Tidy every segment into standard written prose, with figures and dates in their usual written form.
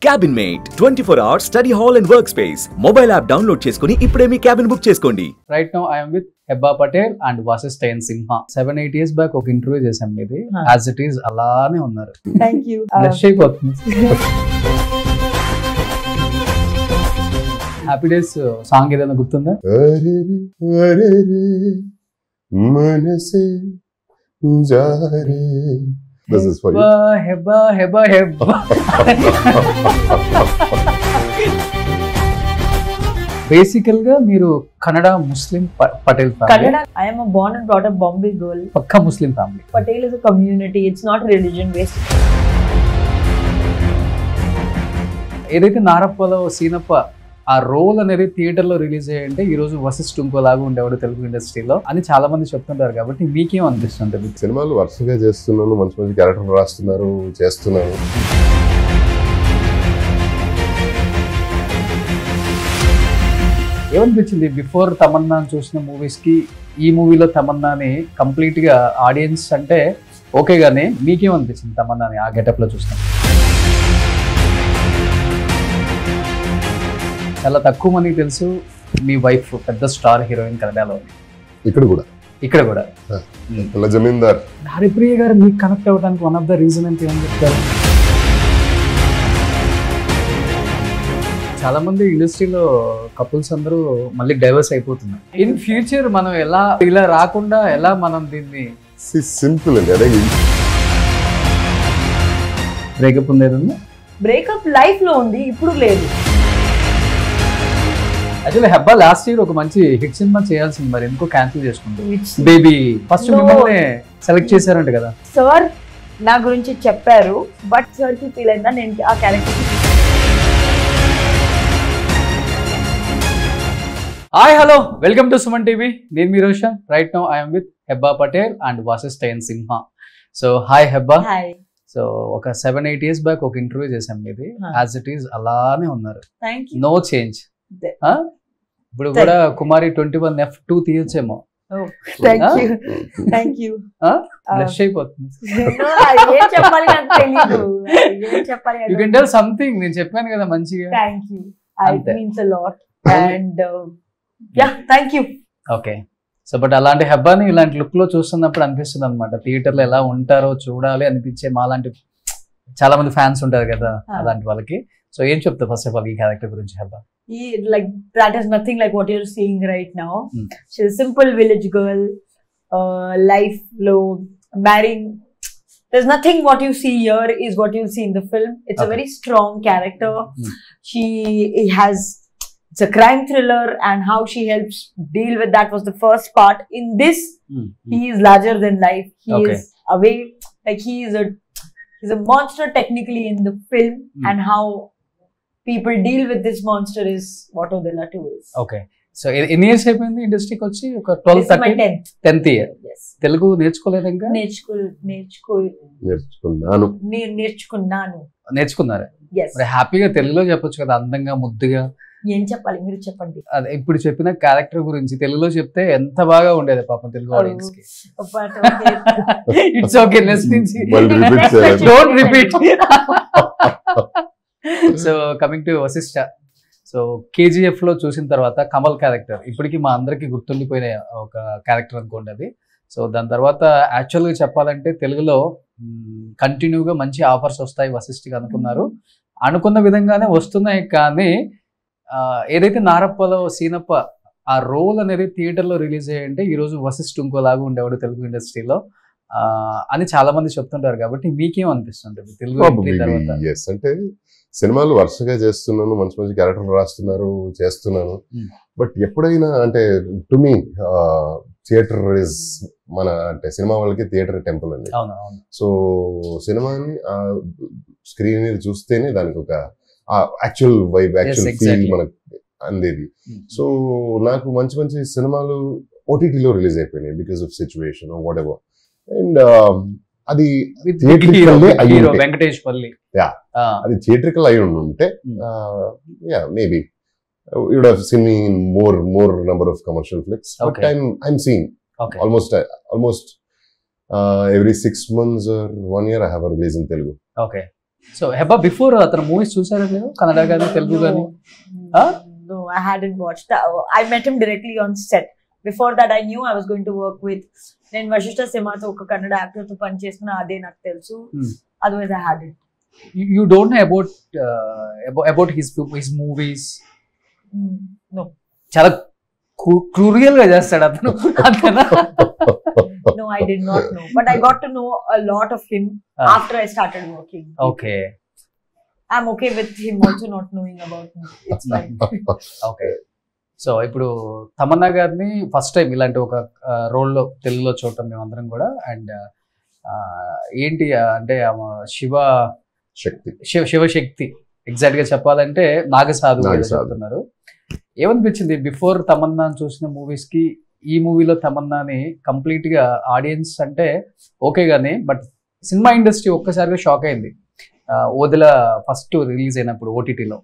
Cabin Mate 24-hour study hall and workspace. Mobile app download చేసుకొని ఇప్పుడే మీ cabin book చేసుకోండి. Right now I am with Hebba Patel and Vasisthayan Sinha. 7-8 years back ఒక interview చేశాం మీది. As it is అలానే ఉన్నారు. Thank you. Blush అయిపోతుంది. Happy days song ఏదైనా గుర్తుందా? మనసే జారే. This is for you. Hebba, Hebba, Hebba. Basically గా మీరు Kannada Muslim Patel family. Kannada. I am a born and brought up Bombay girl. పక్కా Muslim family. Patel is a community. It's not religion based. ఏదైతే నారప్పలో సీనప్ప ఆ role అనేది theatre లో release అయ్యంటే ఈ రోజు వశిష్ఠ ఇంకోలాగా ఉండేవాడు తెలుగు ఇండస్ట్రీలో అని చాలా మంది చెప్తుంటారు. కాబట్టి మీకేం అనిపిస్తుంది? సినిమాలు వరుసగా చేస్తున్నాను, మంచి మంచి క్యారెక్టర్ రాస్తున్నారు, చేస్తున్నాను. ఏమనిపించింది బిఫోర్ తమన్నా చూసిన మూవీస్ కి ఈ మూవీలో తమన్నాని కంప్లీట్ గా ఆడియన్స్ అంటే ఓకే గానీ మీకేమనిపించింది తమన్నాని ఆ గెటప్ లో చూస్తాం? చాలా తక్కువ మందికి తెలుసు మీ వైఫ్ పెద్ద స్టార్ హీరోయిన్ కన్నడలో. ఇక్కడ కూడా జమీందార్ హరిప్రియ గారు మీకు కనెక్ట్ అవ్వడానికి వన్ ఆఫ్ ద రీజన్ అంటే ఏమని చెప్తారు? చాలా మంది ఇండస్ట్రీలో కపుల్స్ అందరూ మళ్ళీ డైవర్స్ అయిపోతున్నారు. ఇన్ ఫ్యూచర్ మనం ఇలా రాకుండా ఎలా మనం దీన్ని సింపుల్ అండి. అదే బ్రేకప్ ఉండేది. బ్రేకప్ లైఫ్ లో ఉంది, ఇప్పుడు లేదు. యాక్చువల్లీ హెబ్బా లాస్ట్ ఇయర్ ఒక మంచి హిట్ సినిమా చేయాల్సింది, మరి ఎందుకో క్యాన్సిల్ చేసుకుంటాం. బేబీ ఫస్ట్ మిమ్మల్ని సెలెక్ట్ చేశారంట కదా. సార్ నా గురించి చెప్పారు, బట్ సార్ కి ఫీల్ అయిందా నేను ఆ character. Hi hello, welcome to Suman TV. నేను మీ Roshan. Right now I'm with Hebba Patel and వాసిస్థాయన్ Simha. So hi Hebba. Hi. So ఒక 7-8 ఇయర్స్ బ్యాక్ ఒక ఇంటర్వ్యూ చేశాం మీది. యాజ్ ఇట్ ఈస్ అలానే ఉన్నారు, నో చేంజ్. ఇప్పుడు కూడా కుమారి 21F2 తీయొచ్చేమో. బ్లష్ అయిపోతుంది. You can tell something. నేను చెప్పాను కదా మంచిగా. ఓకే. సో బట్ అలాంటి హెబ్బాని ఇలాంటి లుక్ లో చూస్తున్నప్పుడు అనిపిస్తుంది అనమాట, థియేటర్ లో ఎలా ఉంటారో చూడాలి అనిపించే మాలాంటి చాలా మంది ఫ్యాన్స్ ఉంటారు కదా, అలాంటి వాళ్ళకి. సో ఏం చెప్తా ఫస్ట్ ఆఫ్ ఆల్ ఈ క్యారెక్టర్ గురించి Hebah? Like that is nothing like what you're seeing right now. She's a simple village girl, life low, marrying. There's nothing what you see here is what you'll see in the film. It's a very strong character. It's a crime thriller, and how she helps deal with that was the first part. In this, he is larger than life. He is away, like he's a monster technically in the film, and how people deal with this monster is what Odella 2 is. Okay. So ఎన్ని years అయిపోయింది ఇండస్ట్రీకి వచ్చి? ఒక 10th year. Telugu నేర్చుకోలేదు ఇంకా? నేర్చుకున్నారా? మరి హ్యాపీగా తెలుగులో చెప్పొచ్చు కదా, అందంగా ముద్దుగా. ఏం చెప్పాలి మీరు చెప్పండి. అదే ఇప్పుడు చెప్పిన క్యారెక్టర్ గురించి తెలుగులో చెప్తే ఎంత బాగా ఉండేది పాపం తెలుగు ఆడియన్స్ కి. It's okay, don't repeat. So coming to Vasishta. So KGF లో చూసిన తర్వాత కమల్ క్యారెక్టర్ ఇప్పటికీ మా అందరికి గుర్తుండిపోయిన ఒక క్యారెక్టర్ అనుకోండి అది. సో దాని తర్వాత యాక్చువల్గా చెప్పాలంటే తెలుగులో కంటిన్యూగా మంచి ఆఫర్స్ వస్తాయి వశిష్ఠకి అనుకున్నారు, అనుకున్న విధంగానే వస్తున్నాయి. కానీ ఏదైతే నారప్పలో సీనప్ప ఆ రోల్ అనేది థియేటర్ లో రిలీజ్ అయ్యంటే ఈ రోజు వశిష్ఠ ఇంకోలాగా ఉండేవాడు తెలుగు ఇండస్ట్రీలో అని చాలా మంది చెప్తుంటారు. కాబట్టి మీకేం అనిపిస్తుంది తెలుగు తర్వాత? అంటే సినిమాలు వరుసగా చేస్తున్నాను, మంచి మంచి క్యారెక్టర్ రాస్తున్నారు, చేస్తున్నాను. బట్ ఎప్పుడైనా అంటే టు మీ థియేటర్ ఇస్ మన అంటే సినిమా వాళ్ళకి థియేటర్ టెంపుల్ అండి. సో సినిమాని స్క్రీన్ మీద చూస్తేనే దానికి ఒక యాక్చువల్ వైబ్, యాక్చువల్ ఫీల్ మనకు అందేది. సో నాకు మంచి మంచి సినిమాలు OTTలో రిలీజ్ అయిపోయినాయి because of situation what ever. And అది అది థియేట్రికల్ అయి ఉంటే maybe you would have seen me in more number of commercial flicks. But I'm seeing almost every 6 months or 1 year I have a release in Telugu. Okay. So Hebah before అతను movies చూసారా మీరు కన్నడ కానీ తెలుగు కానీ? No, I hadn't watched. I met him directly on set. Before that, I knew I was going to work with. నేను వశిష్ఠ సినిమాతో ఒక Kannada actor తో పని చేసిన అదే నాకు తెలుసు. Otherwise, I hadn't. You don't know about his movies? No. చాలా క్రూరియల్ గా చేస్తాడు అతను. No, I did not know. But I got to know a lot of him after I started working. Okay. I'm okay with him also not knowing about me. It's fine. Okay. So ఇప్పుడు తమన్నా గారిని first time ఇలాంటి ఒక రోల్లో తెలుగులో చూడటం మేమందరం కూడా. And ఏంటి అంటే శివశక్తి ఎగ్జాక్ట్ గా చెప్పాలంటే నాగసాధు చెప్తున్నారు. ఏమనిపించింది బిఫోర్ తమన్నా చూసిన మూవీస్ కి ఈ మూవీలో తమన్నాని కంప్లీట్ గా ఆడియన్స్ అంటే ఓకే గానీ బట్ సినిమా ఇండస్ట్రీ ఒక్కసారిగా షాక్ అయింది ఓదెల ఫస్ట్ రిలీజ్ అయినప్పుడు ఓటీటీలో.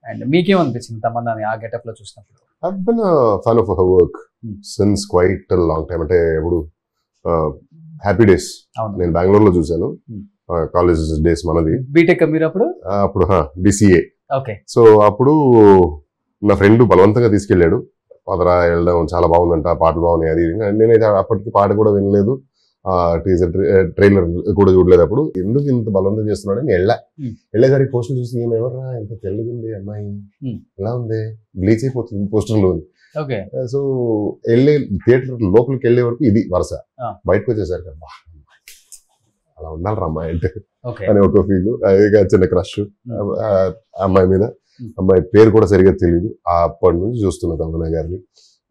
అండ్ మీకేమనిపించింది తమన్నాని ఆ గెటప్ లో చూసినప్పుడు? I've been a fan of her work since quite a long time. అంటే ఇప్పుడు హ్యాపీ డేస్ నేను బెంగళూరులో చూసాను, కాలేజ్ డేస్ మనది. బీటెక్ మీరు అప్పుడు BCA. ఓకే. సో అప్పుడు నా ఫ్రెండ్ బలవంతంగా తీసుకెళ్ళాడు, పదరా వెళ్దాం చాలా బాగుందంట, పాటలు బాగున్నాయి అది. నేనైతే అప్పటికి పాట కూడా వినలేదు, టీజర్ ట్రైలర్ కూడా చూడలేదు. అప్పుడు ఎందుకు ఇంత బలవంతం చేస్తున్నాడని వెళ్ళేసరికి పోస్టర్ చూసి ఏమెవర్రా ఇంత తెల్లగుంది అమ్మాయి, ఎలా ఉంది, బ్లీచ్ అయిపోతుంది పోస్టర్ లో. సో థియేటర్ లోపలికి వెళ్ళే వరకు ఇది వరుస, బయటకు వచ్చేసరికి అలా ఉండాలి రా అమ్మాయి అంటే అని ఒక ఫీల్, చిన్న క్రష్ అమ్మాయి మీద. అమ్మాయి పేరు కూడా సరిగా తెలియదు. అప్పటి నుంచి చూస్తున్నా తమన్నా గారిని.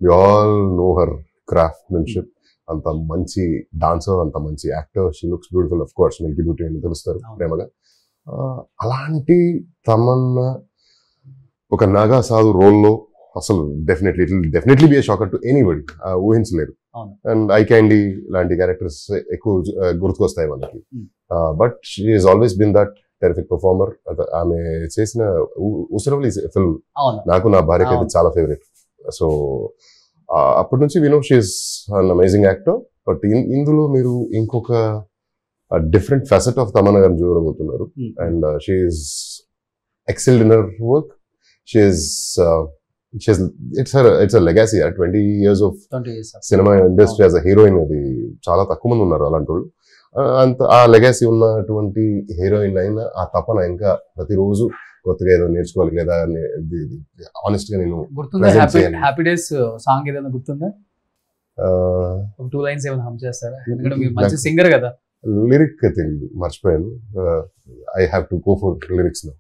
We all know her craftsmanship. అంత మంచి డాన్సర్, అంత మంచి actor. She looks beautiful. Of course milky beauty అని తెలుస్తారు ప్రేమగా. అలాంటి తమన్నా ఒక నాగా సాధు రోల్లో అసలు definitely be a shocker to anybody. ఊహించలేరు. అండ్ ఐ క్యాండీ లాంటి క్యారెక్టర్స్ ఎక్కువ గుర్తుకొస్తాయి మనకి. But she is always been that terrific performer. ఆమె చేసిన ఉసిరవలి ఫిల్మ్ నాకు నా భార్యకి అయితే చాలా ఫేవరెట్. సో అప్పటి నుంచి వినో she's an amazing actor. But ఇందులో మీరు ఇంకొక డిఫరెంట్ ఫెసెట్ ఆఫ్ తమన్నా గారిని చూడబోతున్నారు. And she's excelled in her work. It's a legacy. 20 years of cinema industry as a heroine. అది చాలా తక్కువ మంది ఉన్నారు అలాంటి వాళ్ళు. అంత ఆ లెగాసీ ఉన్నటువంటి హీరోయిన్ అయినా ఆ తపన ఇంకా ప్రతిరోజు కొత్తగా ఏదో నేర్చుకోవాలి లేదా ఆనెస్ట్ గా నేను హ్యాపీ డేస్ సాంగ్ ఏదైనా గుర్తుందా? 2 lines ఏమైనా హమ్ చేస్తారా? ఎందుకంటే మీరు మంచి సింగర్ కదా. లిరిక్ తెలియదు, మర్చిపోయాను. I have to go for lyrics now.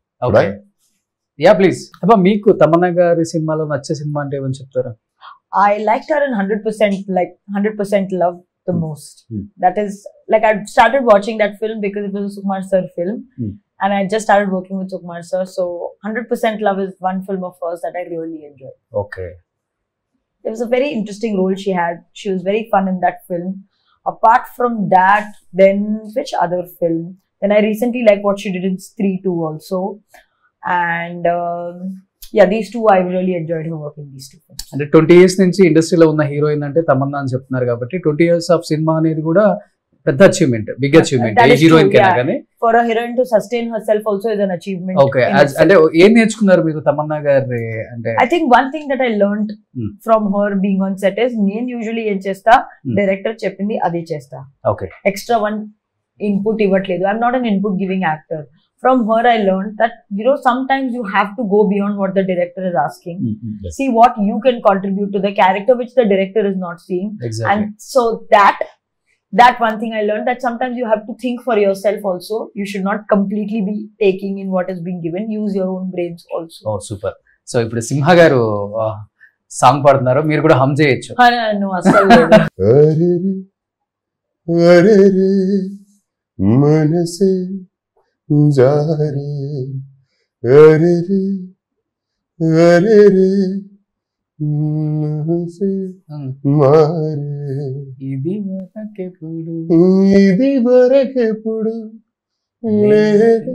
Yeah please. అబ్బా మీకు తమన్నా గారి సినిమాలో నచ్చే సినిమా అంటే ఏమని చెప్తారా? I liked her in 100% love the most. That is like I started watching that film because it was a Sukumar sir film. And I just started working with Sukumar sir. So 100% love is one film of hers that I really enjoyed. Okay. It was a very interesting role she had. She was very fun in that film. Apart from that, then which other film? Then I recently liked what she did in Stree 2 also. And yeah, these two I really enjoyed her work in these two films. అంటే 20 years నుంచి ఇండస్ట్రీలో ఉన్న heroine అంటే తమన్నా అని చెప్తున్నారు కాబట్టి 20 years of cinema అనేది కూడా పెద్ద అచీవ్మెంట్, బిగ్ అచీవ్మెంట్ ఏ హీరోయిన్ కైనా కానీ. For a heroine to sustain herself also is an achievement. Okay. అంటే ఏం నేర్చుకున్నారు మీరు తమన్నా గారి అంటే? I think one thing that I learned from her being on set is నేను usually ఏం చేస్తా, డైరెక్టర్ చెప్పింది అదే చేస్తా. Okay. Extra one input ఇవ్వట్లేదు. I'm not an input giving actor. From her I learned that sometimes you have to go beyond what the director is asking. Yes. See what you can contribute to the character which the director is not seeing. Exactly. And so that one thing I learned, that sometimes you have to think for yourself also. You should not completely be taking in what is being given. Use your own brains also. Oh, super. So ఇప్పుడు సింహ గారు song పాడుతున్నారు, మీరు కూడా హమ్ చేయొచ్చు. No, అసలు లేదు. మనసే జారే అరే రే అరే రే మనసే మారే ఇది వరకెప్పుడు లేదు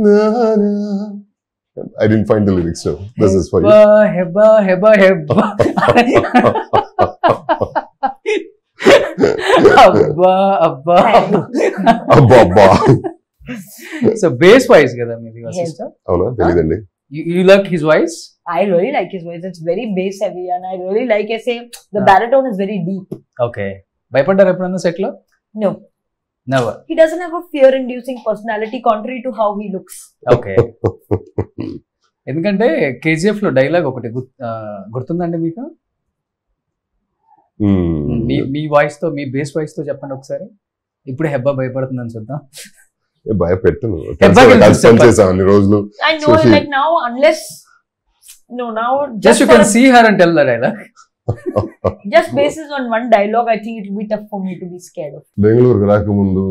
నానా. I didn't find the lyrics, so this is for you. Heba. అబ్బా అబ్బా అబ్బా అబ్బా సో బేస్ వాయిస్ కదా మీది వశిష్ఠ. అవునా తెలియదండి. You like his voice? I really like his voice. It's very bass heavy, and I really like the baritone is very deep. Okay. భయపడ్డారు ఎప్పుడన్నా సెట్ లో? No. Never. He doesn't have a fear-inducing personality, contrary to how he looks. Okay. ఎందుకంటే KGF లో dialogue ఒకటి గుర్తుందండి మీకు? మీ voice తో, మీ base voice తో చెప్పండి ఒకసారి. ఇప్పుడు హెబ్బా భయపడుతుందని చూద్దాం. భయపెట్టను అన్ని రోజులు. I know, like now, unless now just you can see her and tell the dialogue. Just basis on one dialogue, I think it will be tough for me to be scared of. బెంగళూరుకి రాకముందు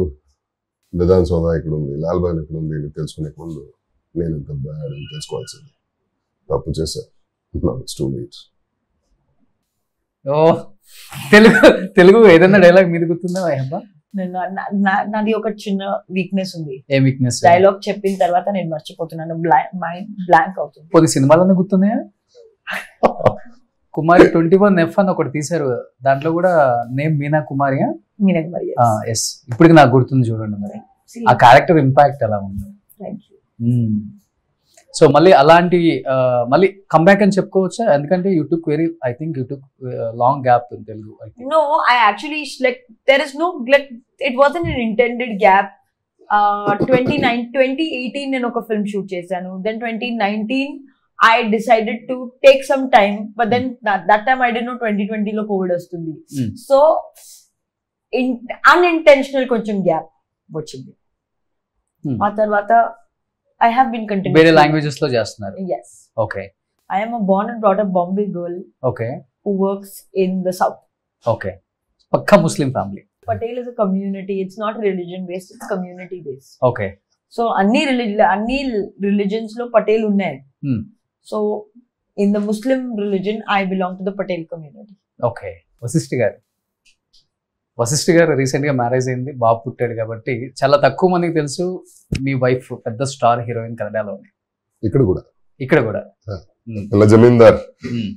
విధాన్ సౌదా ఇక్కడ ఉంది, లాల్ బాగ్ ఇక్కడ ఉంది తెలుసుకునే ముందు నేను ఇంత బ్యాడ్ అని తెలుసుకోవాల్సింది. తప్పు చేశా. తెలుగు ఏదైనా డైలాగ్ మీద గుర్తుందా హెబ్బా? నాది ఒక చిన్న వీక్నెస్ ఉంది. ఏ వీక్నెస్? డైలాగ్ చెప్పిన తర్వాత నేను మర్చిపోతున్నాను, మైండ్ బ్లాంక్ అవుతుంది. కొద్ది సినిమాలోనే గుర్తున్నాయా? కుమారి 21F అని ఒకటి తీశారు, దాంట్లో కూడా నేమ్ మీనా కుమారి. ఎస్, ఇప్పటికి నాకు గుర్తుంది చూడండి. మరి ఆ క్యారెక్టర్ ఇంపాక్ట్ ఎలా ఉంది. సో మళ్ళీ అలాంటి మళ్ళీ కంబ్యాక్ అని చెప్పుకోవచ్చా? ఎందుకంటే you took I think you took long gap in Telugu. No, I actually there is no it wasn't an intended gap. 2018 నేను ఒక ఫిల్మ్ షూట్ చేశాను. Then 2019 I decided to take some time, but then that time I didn't know 2020 లో Covid వస్తుంది. So unintentional కొంచెం gap వచ్చింది. ఆ తర్వాత I have been continuing. వేరే లాంగ్వేజెస్ లో చేస్తున్నారు? Yes. Okay. I am a born and brought up Bombay girl. Okay. Who works in the south. Okay. Pakka Muslim family. Patel is a community. It's not religion based. It's community based. Okay. So anni religions lo Patel unnai. So in the Muslim religion, I belong to the Patel community. Okay. Vashishtha గారు recent గా marriage అయింది, బాబు పుట్టాడు. కాబట్టి చాలా తక్కువ మందికి తెలుసు మీ wife పెద్ద స్టార్ హీరోయిన్ కన్నడలో. ఇక్కడ కూడా పిల్ల జమీందార్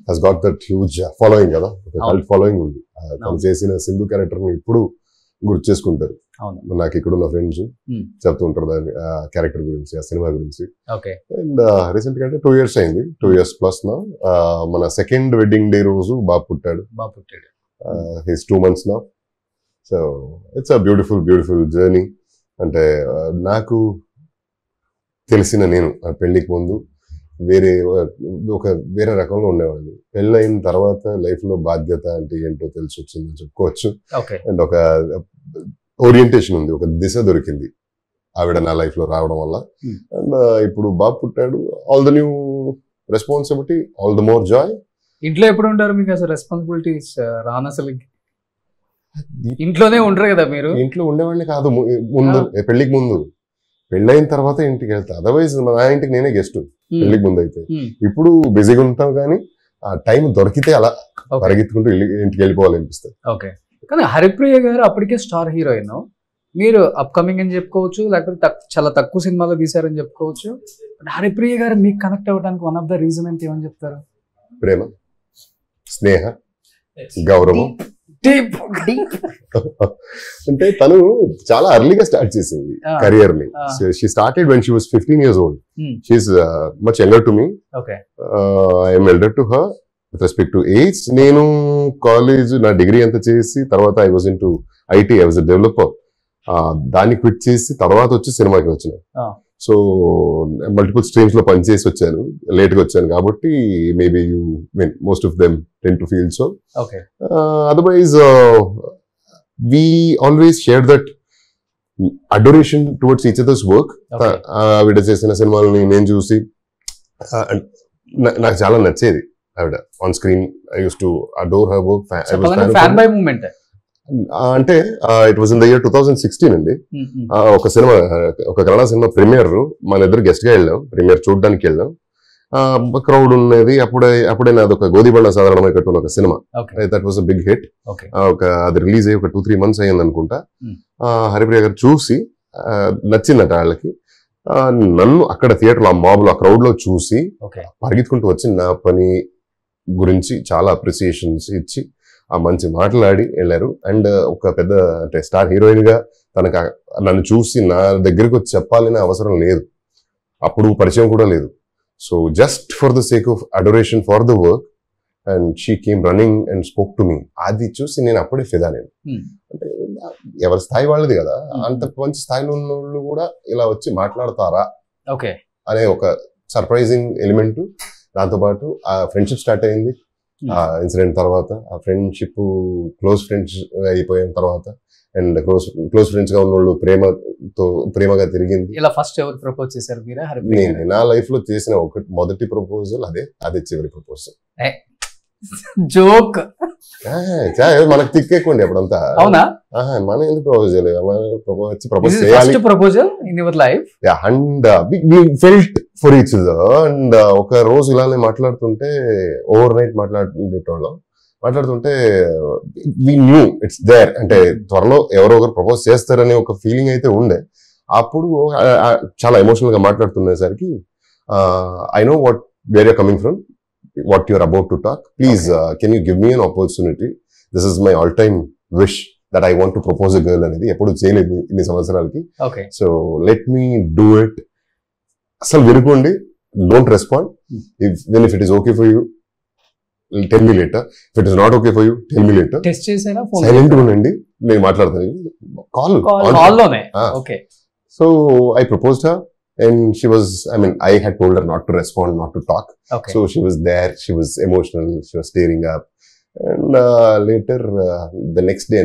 has got that huge following కదా, కల్ట్ ఫాలోయింగ్ ఉంది. తను చేసిన సింధు క్యారెక్టర్ ని ఇప్పుడు గుర్తు చేసుకుంటారు. నాకు ఇక్కడ ఉన్న ఫ్రెండ్స్ చెప్తూ ఉంటారు దాని క్యారెక్టర్ గురించి, ఆ సినిమా గురించి. అండ్ రీసెంట్ గా అంటే 2 years అయింది, 2 years ప్లస్ నా. మన సెకండ్ వెడ్డింగ్ డే రోజు బాబు పుట్టాడు. హిస్ 2 months నా. So it's a beautiful journey. అంటే నాకు తెలిసిన నేను పెళ్లికి ముందు వేరే రకంలో ఉండేవాడిని. పెళ్ళైన తర్వాత లైఫ్ లో బాధ్యత అంటే ఏంటో తెలిసి వచ్చిందని చెప్పుకోవచ్చు. అండ్ ఒక ఓరియంటేషన్ ఉంది, ఒక దిశ దొరికింది ఆవిడ నా లైఫ్ లో రావడం వల్ల. అండ్ ఇప్పుడు బాబు పుట్టాడు. All the new responsibility, all the more Joy. ఇంట్లో ఎప్పుడు ఉంటారు మీకు అసలు రెస్పాన్సిబిలిటీస్ రాను? అసలు ఇంట్లోనే ఉంటారు కదా మీరు? ఇంట్లో ఉండేవాడిని కాదు ముందు, పెళ్లికి ముందు. పెళ్ళైన తర్వాత ఇంటికి వెళ్తా. అదర్వైజ్ నా ఇంటికి నేనే గెస్ట్ పెళ్లికి ముందు అయితే. ఇప్పుడు బిజీగా ఉంటాం కానీ ఆ టైం దొరికితే అలా పరిగెత్తుకుంటూ ఇంటికి వెళ్ళిపోవాలనిపిస్తుంది. ఓకే. కానీ హరిప్రియ గారు అప్పటికే స్టార్ హీరోయిన్, మీరు అప్కమింగ్ అని చెప్పుకోవచ్చు, లేకపోతే చాలా తక్కువ సినిమాలో తీశారని చెప్పుకోవచ్చు. బట్ హరిప్రియ గారు మీకు కనెక్ట్ అవ్వడానికి వన్ ఆఫ్ ద రీజన్ అంటే ఏమని చెప్తారు? ప్రేమ, స్నేహ, గౌరవం. అంటే తను చాలా ఎర్లీగా స్టార్ట్ చేసింది కెరియర్ ని. She started when she was 15 years old. She is much younger to me. I'm elder to her with respect to age. నేను కాలేజ్ నా డిగ్రీ అంతా చేసి తర్వాత I was in to IT, I was a developer. దాన్ని quit చేసి తర్వాత వచ్చి సినిమాకి వచ్చిన. సో మల్టిపుల్ స్ట్రీమ్స్ లో పనిచేసి వచ్చాను, లేట్ గా వచ్చాను కాబట్టి maybe you mean most of them tend to feel so. Otherwise we always share that adoration towards each other's work. ఆవిడ చేసిన సినిమాలని నేను చూసి నాకు చాలా నచ్చేది ఆవిడ on screen. I use to adore her work. Fan boy moment అంటే it was in the year 2016 అండి. ఒక సినిమా, ఒక కన్నడ సినిమా ప్రీమియర్ మన ఇద్దరు గెస్ట్ గా వెళ్ళాం, ప్రీమియర్ చూడడానికి వెళ్ళాం. క్రౌడ్ ఉన్నది. అప్పుడే నాది ఒక గోదిబండ సాధారణమై కట్టుకున్న ఒక cinema. That was a big hit. అది రిలీజ్ అయ్యి ఒక 2-3 months అయ్యింది అనుకుంటా. హరిప్రియ గారు చూసి నచ్చిందట వాళ్ళకి. నన్ను అక్కడ థియేటర్లో ఆ మాబ్ లో ఆ క్రౌడ్ లో చూసి పరిగెత్తుకుంటూ వచ్చి నా పని గురించి చాలా అప్రిసియేషన్స్ ఇచ్చి ఆ మంచి మాట్లాడి వెళ్ళారు. అండ్ ఒక పెద్ద అంటే స్టార్ హీరోయిన్ గా తనకు నన్ను చూసి నా దగ్గరికి వచ్చి చెప్పాలనే అవసరం లేదు, అప్పుడు పరిచయం కూడా లేదు. So just for the sake of adoration for the work and she came running and spoke to me. అది చూసి నేను అప్పుడే ఫిదా. నేను అంటే ఎవరి స్థాయి వాళ్ళది కదా, అంత మంచి స్థాయిలో ఉన్న వాళ్ళు కూడా ఇలా వచ్చి మాట్లాడతారా అనే ఒక సర్ప్రైజింగ్ ఎలిమెంట్. దాంతోపాటు ఆ ఫ్రెండ్షిప్ స్టార్ట్ అయింది ఆ ఇన్సిడెంట్ తర్వాత. ఆ ఫ్రెండ్షిప్ క్లోజ్ ఫ్రెండ్స్ అయిపోయిన తర్వాత అండ్ క్లోజ్ ఫ్రెండ్స్ గా ఉన్న వాళ్ళు ప్రేమగా తిరిగింది. ఇలా ఫస్ట్ ఎవరు ప్రపోజ్ చేశారు మీరా? నేను నా లైఫ్ లో చేసిన మొదటి ప్రపోజల్ అదే చివరి ప్రపోజల్. జోక్. మనకు తిక్కేకండి అప్పుడంతా. అవునా? మనం ఎందుకు ప్రపోజ్ చేయలేదు, ప్రపోజ్ చేయాలి proposal in your life. And we felt for each other. And ఒక రోజు ఇలానే మాట్లాడుతుంటే ఓవర్ నైట్ మాట్లాడుతుంటే వి న్యూ ఇట్స్ దేర్, అంటే త్వరలో ఎవరో ఒకరు ప్రపోజ్ చేస్తారనే ఒక ఫీలింగ్ అయితే ఉండే. అప్పుడు చాలా ఎమోషనల్ గా మాట్లాడుతున్నసరికి I know where you're coming from, what you're about to talk. Please, can you give me an opportunity? This is my all-time wish that I want to propose a girl అనేది ఎప్పుడు చేయలేదు ఇన్ని సంవత్సరాలకి. So let me do it. అసలు వినుకోండి, don't respond. If it is okay for you, tell me later. If it is not okay for you, tell me later. Test చేసారా? Silent ఉండండి, నేను మాట్లాడతాను. కాల్ లోనే. Okay. So I proposed her. And she was, I had told her not to respond, not to talk. So she was there, she was emotional, she was tearing up. And later, the next day,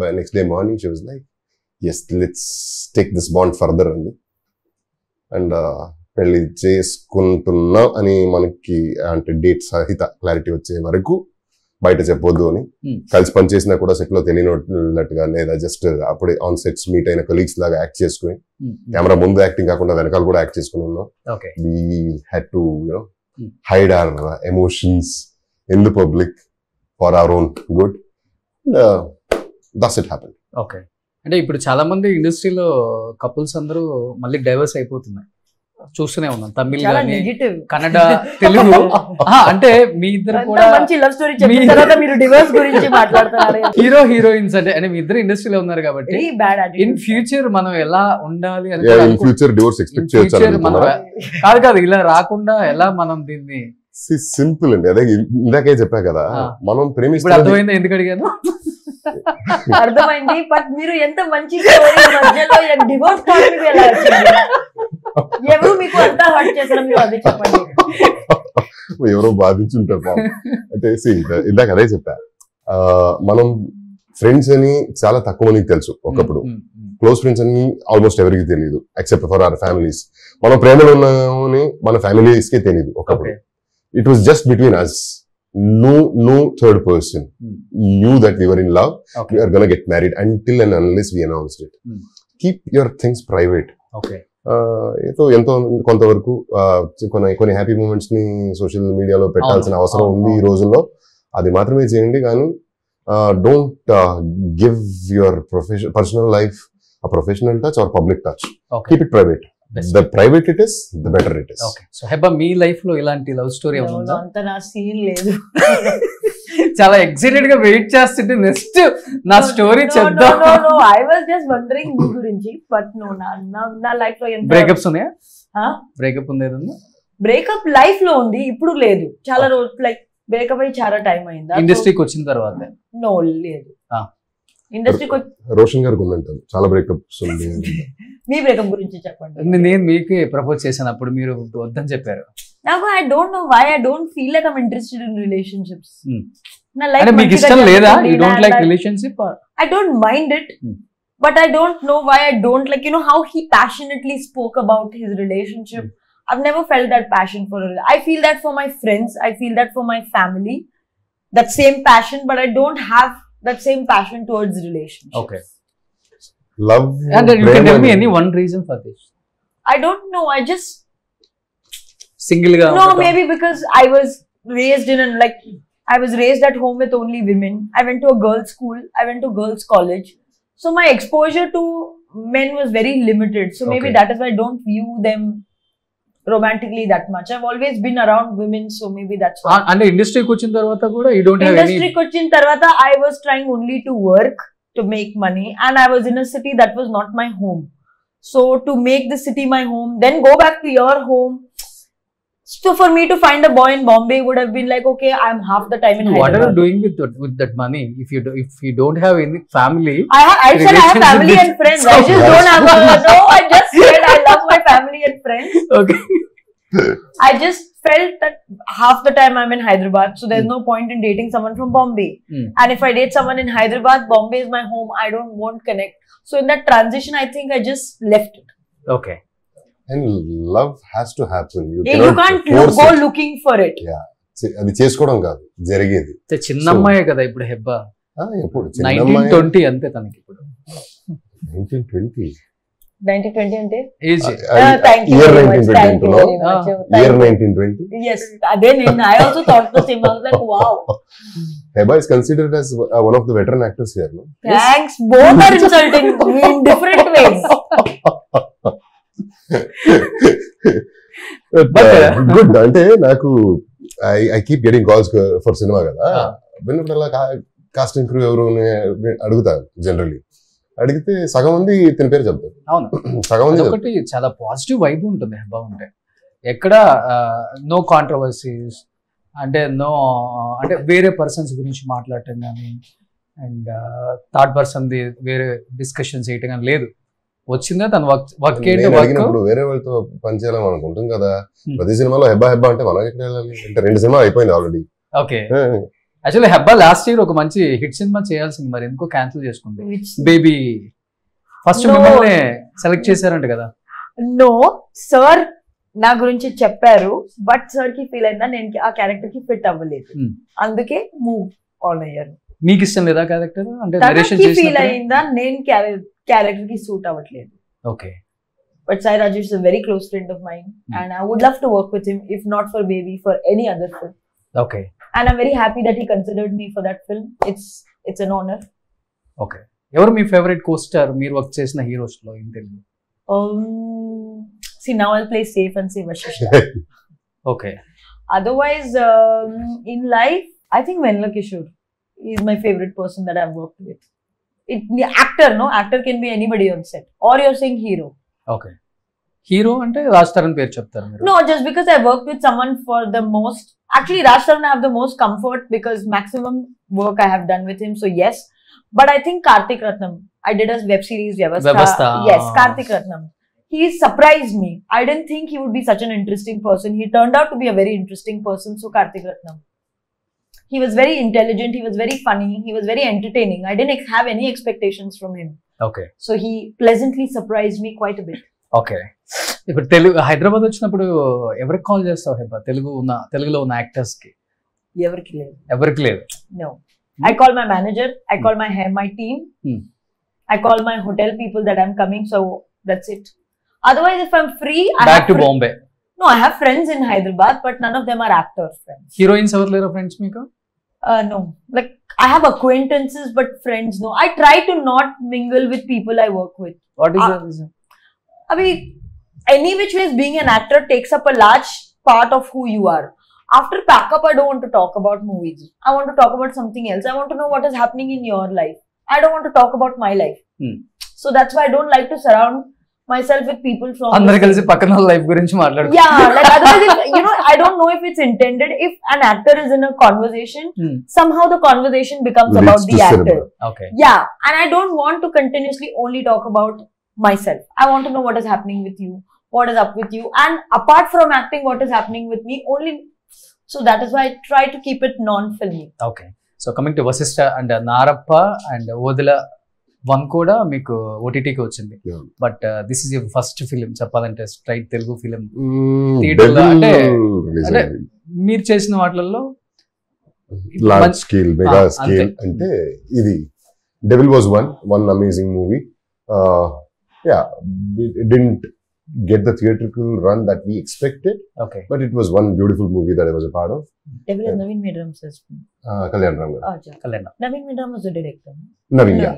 by next day morning, she was like, yes, let's take this bond further. And పెళ్లి చేసుకుంటున్నా అని మనకి అంటే date సహిత clarity వచ్చే వరకు బయట చెప్పొద్దు అని. కలిసి పనిచేసినా కూడా సెట్ లో తెలియనట్టుగా లేదా జస్ట్ అప్పుడే ఆన్ సెట్స్ మీట్ అయిన కొలీగ్స్ లాగా యాక్ట్ చేసుకుని, కెమెరా ముందు యాక్టింగ్ కాకుండా వెనకాల కూడా యాక్ట్ చేసుకుని ఉన్నాం. We had to hide our emotions in the public for our own good. Thus it happened. అంటే ఇప్పుడు చాలా మంది ఇండస్ట్రీలో కపుల్స్ అందరూ మళ్ళీ డైవర్స్ అయిపోతున్నారు, చూస్తూనే ఉన్నాం. తమిళ్ గానీ కన్నడ, తెలుగు. అంటే మీ ఇద్దరు కూడా మంచి లవ్ స్టోరీ చెప్పిన తర్వాత మీరు డివోర్స్ గురించి మాట్లాడుతున్నారు. హీరో హీరోయిన్స్ అంటే మీ ఇద్దరు ఇండస్ట్రీలో ఉన్నారు కాబట్టి ఇన్ ఫ్యూచర్ మనం ఎలా ఉండాలి అని కాదు ఇలా రాకుండా ఎలా మనం దీన్ని సింపుల్ అండి. అదే ఇందాకే చెప్పా కదా, మనం ప్రేమిస్తే అర్థమైందా ఎందుకు అడిగాను? అర్థమైంది. బట్ మీరు ఎంత మంచి మధ్యలో డివోర్స్ టాపిక్ ఎలా వచ్చింది? ఎవరు మీకు అంతా హర్ట్ చేశారు మీరు అదే చెప్పండి. ఎవరో బాధించుంటారు అంటే ఇందాక అదే చెప్పా, మనం ఫ్రెండ్స్ అని చాలా తక్కువ మందికి తెలుసు ఒకప్పుడు. క్లోజ్ ఫ్రెండ్స్ అని ఆల్మోస్ట్ ఎవరికి తెలియదు ఎక్సెప్ట్ ఫర్ అవర్ ఫ్యామిలీస్. మనం ప్రేమలో ఉన్నామని మన ఫ్యామిలీస్ కే తెలియదు ఒకప్పుడు. It was just between us. No third person knew that we were in love. We are gonna get married until and unless we announced it. Keep your things private. ఎంతో కొంతవరకు కొన్ని హ్యాపీ మూమెంట్స్ ని social మీడియాలో పెట్టాల్సిన అవసరం ఉంది ఈ రోజుల్లో. అది మాత్రమే చేయండి, కానీ don't give your personal life a professional touch or public touch. Keep it private. The private it is, the better it is. So Hebah, మీ లైఫ్ లో ఇలాంటి లవ్ స్టోరీ ఏమన్నా? అంత నా సీన్ లేదు. చాలా ఎక్సైటెడ్ గా వెయిట్ చేస్తుంటే నెక్స్ట్ నా స్టోరీ చెప్దాం. I was just wondering మీ గురించి. బట్ నా లైఫ్ లో ఎంత బ్రేకప్స్ ఉన్నాయా? బ్రేకప్ ఉంది ఏదన్నా? బ్రేకప్ లైఫ్ లో ఉంది, ఇప్పుడు లేదు. చాలా రోజు లైక్ బ్రేకప్ అయ్యి చాలా టైం అయిందా? ఇండస్ట్రీకి వచ్చిన తర్వాత? నో, లేదు. ఇండస్ట్రీకి రోషన్ గారికి ఉందంటారు చాలా బ్రేకప్స్ ఉంది. మీ బ్రేకప్ గురించి చెప్పండి. నేను మీకు ప్రపోజ్ చేశాను, అప్పుడు మీరు వద్దని చెప్పారు. నాకు I don't know why I don't feel like I am interested in relationships. నా లైఫ్ మీకు ఇష్టం లేదా? You don't like relationship? I don't mind it, but I don't know why I don't like, you know how he passionately spoke about his relationship. I've never felt that passion for it. I feel that for my friends, I feel that for my family, that same passion, but I don't have that same passion towards relationships. Love. And you can tell me any one reason for this? I don't know. I just single ga. No, maybe because I was raised in I was raised at home with only women. I went to a girls' school. I went to girls' college. So my exposure to men was very limited. So maybe that is why I don't view them romantically that much. I've always been around women, so maybe that's why. అంటే ఇండస్ట్రీకి వచ్చిన తర్వాత కూడా you don't have any Industry kochin tarvata, I was trying only to work, to make money, and I was in a city that was not my home. So to make the city my home, then go back to your home. So for me to find a boy in Bombay would have been like, okay, I'm half the time in what are you Hyderabad. doing with that money if you don't have any family? I said I have Relationship family with- and friends. I just don't have no, I just said I love my family and friends. Okay. I just felt that half the time I'm in Hyderabad, so there's no point in dating someone from Bombay. And if I date someone in Hyderabad, Bombay is my home. I won't connect. So in that transition, I think I just left it. Okay. And love has to happen. You can't go looking for it. అది చేసుకోవడం కాదు, జరిగేది. చిన్న అమ్మాయే కదా ఇప్పుడు హెబ్బా, ఎప్పుడు 1920 అంతే తనకి ఇప్పుడు. 1920 1920 ante age thank you year very much. 1920 Thank you very Ah. much. year 1920. Yes, again I also thought the same. I was like, wow. Heba is considered as one of the veteran actors here, no? Thanks. Both are insulting me in different ways. Good. అంటే నాకు I keep getting calls for cinema కదా, విన్నప్పుడల్లా casting crew ఎవరు అడుగుతాను. Generally అడిగితే సగం మంది తిన పేరు చెప్తారు. అవును, సగం మంది ఒకటి చాలా పాజిటివ్ వైబ్ ఉంటుంది హెబ్బా ఉంటే. ఎక్కడ నో కాంట్రవర్సీస్, అంటే అంటే వేరే పర్సన్స్ గురించి మాట్లాడటం కానీ అండ్ థర్డ్ పర్సన్ ది వేరే డిస్కషన్స్ చేయటం కానీ లేదు. వచ్చిందే తన వర్క్ ఏంటి అడిగినప్పుడు వేరే వాళ్ళతో పనిచేయాలని అనుకుంటాం కదా. ప్రతి సినిమాలో హెబ్బా హెబ్బా అంటే మనం ఎక్కడ వెళ్ళాలి అంటే 2 సినిమాలు అయిపోయింది already. Okay, actually Hebah last year ఒక మంచి హిట్ సినిమా చేయాల్సింది, మరి ఎందుకో క్యాన్సిల్ చేసుకుంది. బేబీ ఫస్ట్ మిమ్మల్ని సెలెక్ట్ చేశారంట కదా. నో సార్ నా గురించి చెప్పారు, బట్ సార్ కి ఫీల్ అయిందా నేను ఆ క్యారెక్టర్ కి ఫిట్ అవ్వలేదు, అందుకే మూవ్ ఆన్ అయ్యారు. మీకు ఇష్టం లేదా క్యారెక్టర్ అంటే తనకి ఫీల్ అయిందా నేను క్యారెక్టర్ కి సూట్ అవ్వట్లేదు. Okay, but Sai Rajesh is a very close friend of mine and I would love to work with him if not for Baby, for any other film. Okay, and I'm very happy that he considered me for that film. It's an honor. Okay, ఎవరు మీ favourite కో-స్టార్ మీరు work చేసిన heroes లో in Telugu? See, now I'll play safe and say Vashishta. Okay. Otherwise, in life, I think Venla Kishore is my favorite person that I've worked with. The actor, no? Actor can be anybody on set. Or you're saying hero. Okay. Hero ante Raj Taran పేరు చెప్తారు మీరు? No, just because I worked with someone for the most... Actually, Raj Taran I have the most comfort because maximum work I have done with him. So, yes. But I think Karthik Ratnam. I did a web series, Vyavastha. Yes, Karthik Ratnam. He surprised me. I didn't think he would be such an interesting person. He turned out to be a very interesting person. So, Karthik Ratnam. He was very intelligent. He was very funny. He was very entertaining. I didn't have any expectations from him. Okay. So, he pleasantly surprised me quite a bit. Okay, ఇప్పుడు తెలుగు హైదరాబాద్ వచ్చినప్పుడు ఎవరికి call చేస్తావు హెబ్బా? తెలుగులో ఉన్న actors కి ఎవరికి లేదు? No. I call my manager. I call my team. I call my hotel people that I'm coming. So that's it. Otherwise, if I'm free, Back to Bombay. No, I have friends in Hyderabad, but none of them are actor friends. Heroines ఎవరు లేరు friends మీకు? No. Like I have acquaintances, but friends no. I try to not mingle with people I work with. What is the reason? I mean, any which ways, being an actor takes up a large part of who you are. After pack up, I don't want to talk about movies. I want to talk about something else. I want to know what is happening in your life. I don't want to talk about my life. So that's why I don't like to surround myself with people from... అందరూ కలిసి పక్కన life గురించి మాట్లాడుతారు. Yeah, like otherwise, I don't know if it's intended. If an actor is in a conversation, somehow the conversation becomes about the actor. Okay. Yeah, and I don't want to continuously only talk about myself. I want to know what is happening with you, what is up with you, and apart from acting, what is happening with me only. So that is why I try to keep it non-filmy. Okay. So coming to Vasishtha and Narappa and Odila 1 కూడా మీకు ఓటీటీకి వచ్చింది. But this is your first film చెప్పాలంటే, straight Telugu film థియేటర్లో. అంటే మీరు చేసిన వాటిల్లో large scale, mega scale అంటే ఇది devil was one amazing movie. Yeah, it didn't get the theatrical run that we expected. Okay. But it was one beautiful movie that I was a part of. Devil is Naveen Medram's husband. Kalyan Ram. Naveen Medram was the director. Naveen, yeah.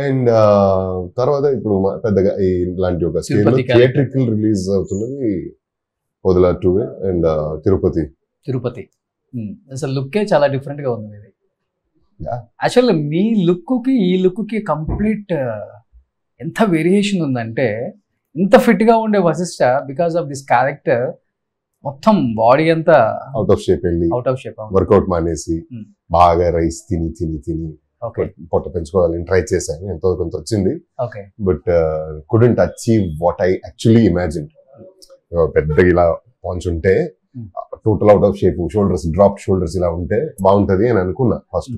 And తర్వాత ఇప్పుడు పెద్దగా ఇలాంటి ఒక scale theatrical release అవుతున్నది వదలా 2 and Tirupati. అసలు లుక్కే చాలా different గా ఉంది మీది. Yeah. యాక్చువల్లీ మీ లుక్ కి ఈ లుక్ కి కంప్లీట్ ఎంత వేరియేషన్ ఉందంటే, ఇంత ఫిట్ గా ఉండే Vasishta because of this character మొత్తం బాడీ అంతా అవుట్ ఆఫ్ షేప్ వెళ్ళి అవుట్ ఆఫ్ షేప్. వర్కౌట్ మానేసి బాగా రైస్ తిని ఓకే పొట్ట పెంచుకోవాలని ట్రై చేశాను. ఎంతో కొంత వచ్చింది, okay but couldn't achieve what I actually imagine. పెద్దగా ఇలా పాంచుంటే total out of shape, shoulders drop shoulders ఇలా ఉంటే బాగుంటది అని అనుకున్నా ఫస్ట్.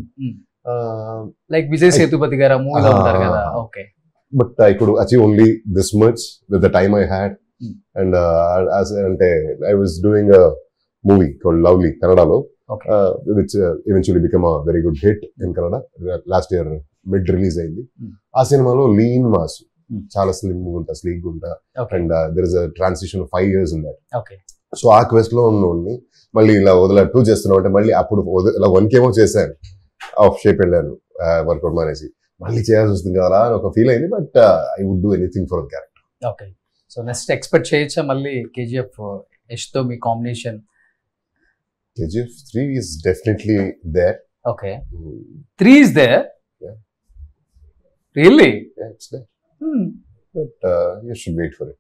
లైక్ విజయ్ సేతుపతి గారు మూవీలో ఉంటారు కదా. Okay but I could achieve only this much with the time I had. And అంటే I was doing a movie called lovely కన్నడలో, which eventually become a very good hit in Kannada. Last year mid release అయింది. ఆ సినిమాలో lean mass, చాలా slim ఉంటా, sleek ఉంటా, and there is a transition 5 years in that. Okay so ఆ quest లో ఉన్నోడిని మళ్ళీ ఇలా వదలా 2 చేస్తున్నాం అంటే, మళ్ళీ అప్పుడు ఇలా 1 కేమో చేశాను, ఆఫ్ షేప్ వెళ్ళాను వర్కౌట్ మానేసి, మళ్ళీ చేయాల్సి వస్తుంది కదా అని ఒక ఫీల్ అయింది. But I would do anything for the character. Okay so next expect చేయొచ్చా మళ్ళీ కేజీఎఫ్ యష్ తో మీ combination? KGF 3 is definitely there. ఓకే 3 is there? Yeah. Really? Yeah, it's there. But you should wait for it.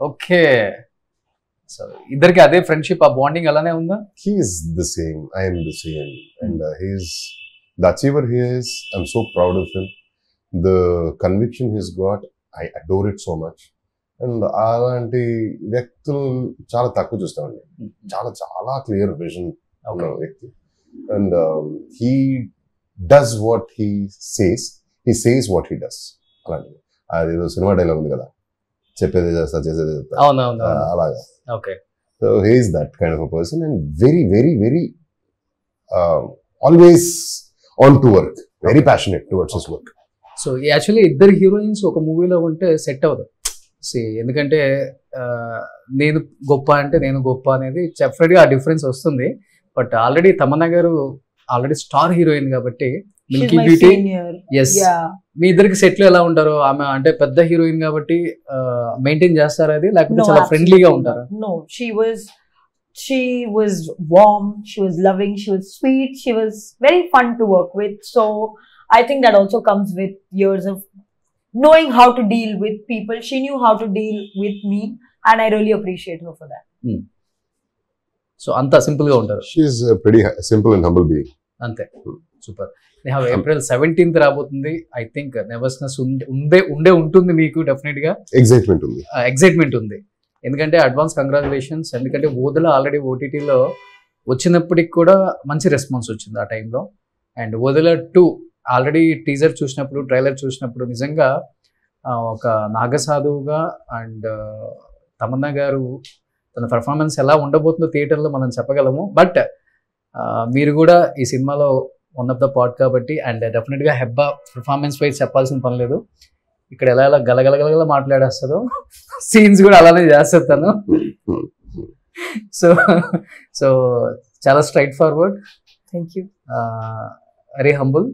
Okay so ఇద్దరికి అదే friendship, ఆ bonding అలానే ఉందా? He is the same, I am the same, and he's the achiever he is. I'm so proud of him. The conviction he's got, I adore it so much. And అలాంటి వ్యక్తులు చాలా తక్కువ చూస్తామండి. చాలా చాలా క్లియర్ విజన్ ఉన్న వ్యక్తి. And he does what he says what he does. అలాంటిది అదేదో సినిమా డైలాగ్ ఉంది కదా, చెప్పేది చేస్తా చేసేది చెప్తా, అలాగా. Okay so he is that kind of a person and very very very always on to work, very passionate towards his work. So actually ఇద్దరు హీరోయిన్స్ ఒక మూవీలో ఉంటే సెట్ అవ్వదు. ఎందుకంటే నేను గొప్ప అంటే నేను గొప్ప అనేది డెఫినెట్గా ఆ డిఫరెన్స్ వస్తుంది. బట్ ఆల్రెడీ తమన్నా గారు ఆల్రెడీ స్టార్ హీరోయిన్ కాబట్టి మిల్కీ బ్యూటీ, ఎస్, మీ ఇద్దరికి సెట్లు ఎలా ఉంటారు? ఆమె అంటే పెద్ద హీరోయిన్ కాబట్టి మెయింటైన్ చేస్తారా అది, లేకపోతే చాలా ఫ్రెండ్లీగా ఉంటారా? No, she was warm, she was loving, she was sweet, she was very fun to work with. So I think that also comes with years of knowing how to deal with people. She knew how to deal with me and I really appreciate her for that. So అంత simple గా ఉంటారు. She is a pretty simple and humble being. అంతే, super. April 17th రాబోతుంది. I think nervousness ఉంటుంది మీకు definite గా. Excitement ఉంది. ఎందుకంటే అడ్వాన్స్ కంగ్రాచులేషన్స్. ఎందుకంటే ఓదల ఆల్రెడీ ఓటీటీలో వచ్చినప్పటికి కూడా మంచి రెస్పాన్స్ వచ్చింది ఆ టైంలో. అండ్ ఓదల 2 ఆల్రెడీ టీజర్ చూసినప్పుడు, ట్రైలర్ చూసినప్పుడు నిజంగా ఒక నాగసాధువుగా అండ్ తమన్నా గారు తన పర్ఫార్మెన్స్ ఎలా ఉండబోతుందో థియేటర్లో మనం చెప్పగలము. బట్ మీరు కూడా ఈ సినిమాలో వన్ ఆఫ్ ద పార్ట్ కాబట్టి, అండ్ డెఫినెట్గా హెబ్బా పర్ఫార్మెన్స్ వైజ్ చెప్పాల్సిన పని లేదు. ఇక్కడ ఎలా ఎలా గలగలగల మాట్లాడేస్తుందో సీన్స్ కూడా అలానే చేస్తారు తను. సో చాలా స్ట్రైట్ ఫార్వర్డ్, వెరీ హంబుల్.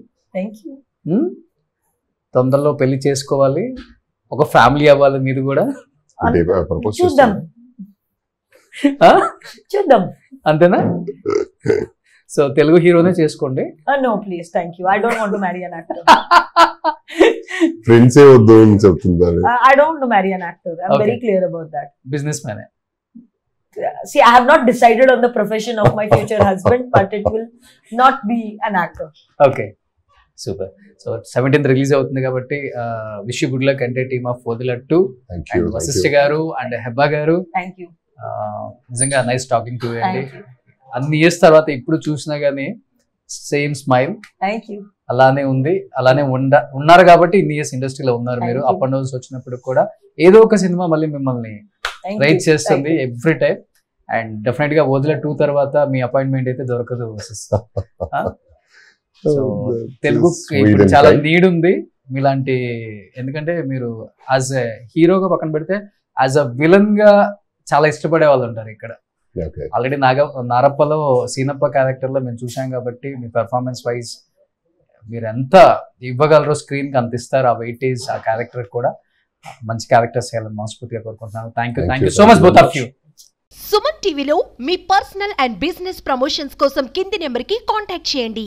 తొందరలో పెళ్లి చేసుకోవాలి, ఒక ఫ్యామిలీ అవ్వాలి మీరు కూడా. చూద్దాం అంతేనా? సో తెలుగు హీరోనే చేసుకోండి. No please, thank you, I don't want to marry an actor. Friends ఏ వద్దు అని చెప్తున్నారు. I don't want to marry an actor. I'm very clear about that. Business man. See, I have not decided on the profession of my future husband, but it will not be an actor. Okay, super. So 17th release అవుతుంది కాబట్టి wish you good luck అంటే team of Odela 2 and Vasishta గారు and Hebah గారు. Thank you. నిజంగా nice talking to you అండి. అన్ని years తర్వాత ఇప్పుడు చూసినా గానీ సేమ్ స్మైల్. Thank you. అలానే ఉంది, అలానే ఉన్నారు కాబట్టి ఇన్ని ఇయర్స్ ఇండస్ట్రీలో ఉన్నారు మీరు. అప్ అండ్ డౌన్స్ వచ్చినప్పుడు కూడా ఏదో ఒక సినిమా మళ్ళీ మిమ్మల్ని రైట్ చేస్తుంది ఎవ్రీ టైం. అండ్ డెఫినెట్ గా ఓదెలా 2 తర్వాత మీ అపాయింట్మెంట్ అయితే దొరకదు. సో తెలుగు ఇప్పుడు చాలా నీడ్ ఉంది మీలాంటి. ఎందుకంటే మీరు యాజ్ ఎ హీరోగా పక్కన పెడితే యాజ్ అ విలన్ గా చాలా ఇష్టపడే వాళ్ళు ఉంటారు ఇక్కడ. ఆల్రెడీ నారప్పలో సీనప్ప క్యారెక్టర్ లో మేము చూసాం కాబట్టి మీ పెర్ఫార్మెన్స్ వైజ్ మీరు ఎంత ఇవ్వగలరో స్క్రీన్ కి అంత ఇస్తారు. ఆ వెయిటేజ్ ఆ క్యారెక్టర్ కూడా మంచి క్యారెక్టర్స్ చేయాలని మనస్ఫూర్తిగా కోరుకుంటున్నాను. Thank you so much both of you. Suman టీవీలో మీ పర్సనల్ అండ్ బిజినెస్ ప్రమోషన్స్ కోసం కింది నెంబర్కి కాంటాక్ట్ చేయండి.